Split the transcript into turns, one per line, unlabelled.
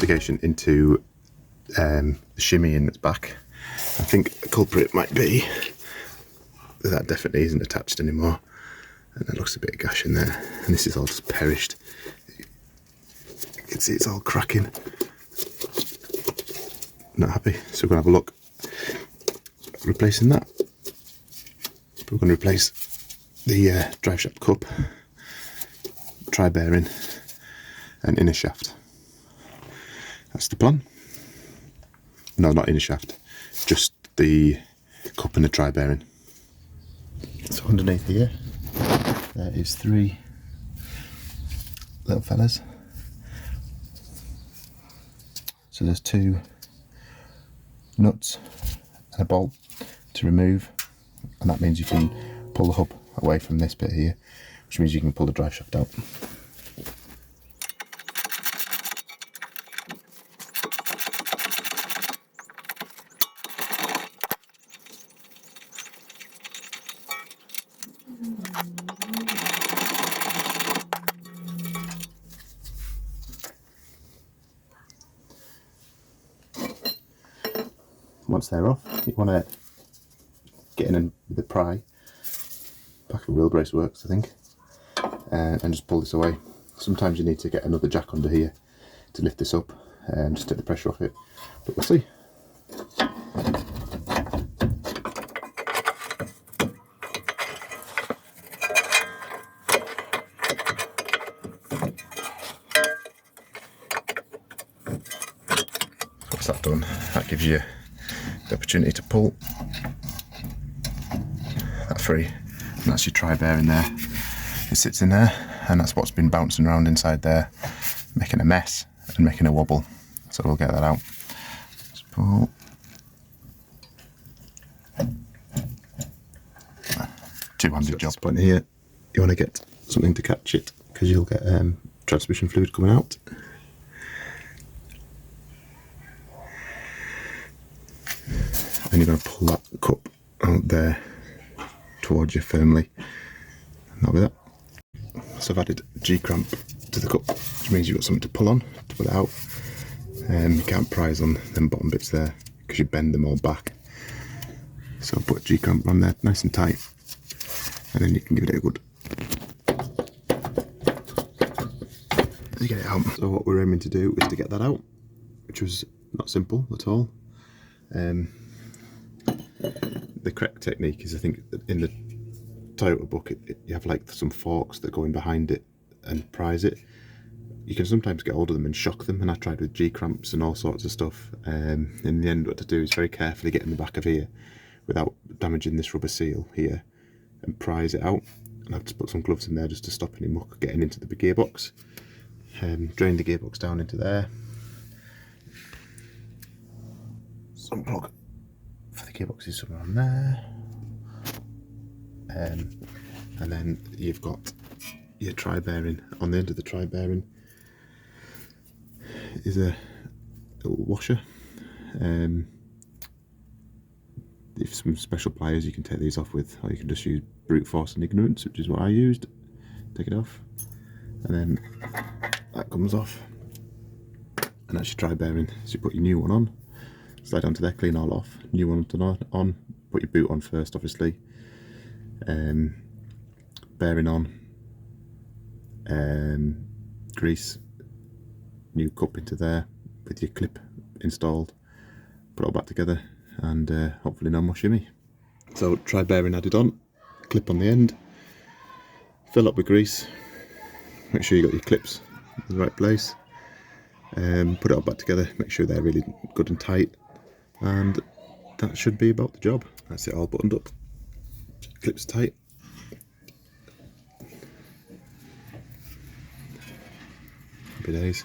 investigation into the shimmy in its back. I think the culprit might be that definitely isn't attached anymore, and there looks a bit of gash in there, and this is all just perished. You can see it's all cracking. Not happy, so we're going to have a look replacing that. We're going to replace the drive shaft cup, tri-bearing and inner shaft. That's the plan. No, not inner shaft, just the cup and the tri-bearing. So underneath here there is 3 little fellas. So there's 2 nuts and a bolt to remove, and that means you can pull the hub away from this bit here, which means you can pull the drive shaft out. Once they're off, you want to get in with the pry. Back of a wheel brace works, I think, and just pull this away. Sometimes you need to get another jack under here to lift this up and just take the pressure off it, but we'll see. What's that done? That gives you the opportunity to pull that free, and that's your tri-bearing there. It sits in there, and that's what's been bouncing around inside there, making a mess and making a wobble. So we'll get that out. Just pull. Two-handed job. Point here, you want to get something to catch it, because you'll get transmission fluid coming out. And you're going to pull that cup out there towards you firmly, and that'll be that. So I've added a G-cramp to the cup, which means you've got something to pull on to pull it out. You can't prise on them bottom bits there because you bend them all back. So I'll put a G-cramp on there nice and tight, and then you can give it a good you get it out. So what we're aiming to do is to get that out, which was not simple at all. The correct technique is, I think, in the Toyota book, you have like some forks that go in behind it and prise it. You can sometimes get hold of them and shock them, and I tried with G-cramps and all sorts of stuff. In the end, what to do is very carefully get in the back of here without damaging this rubber seal here and prise it out. And I have to put some gloves in there just to stop any muck getting into the gearbox. Drain the gearbox down into there. Some plug for the gearbox is somewhere on there, and then you've got your tri-bearing. On the end of the tri-bearing is a little washer. If some special pliers, you can take these off with, or you can just use brute force and ignorance, which is what I used. Take it off, and then that comes off, and that's your tri-bearing. So you put your new one on, slide onto there, clean all off, new one on, put your boot on first, obviously, bearing on, grease, new cup into there with your clip installed, put it all back together, and hopefully no more shimmy. So tri-bearing added on, clip on the end, fill up with grease, make sure you got your clips in the right place, put it all back together, make sure they're really good and tight, and that should be about the job. That's it all buttoned up, clips tight. Happy days.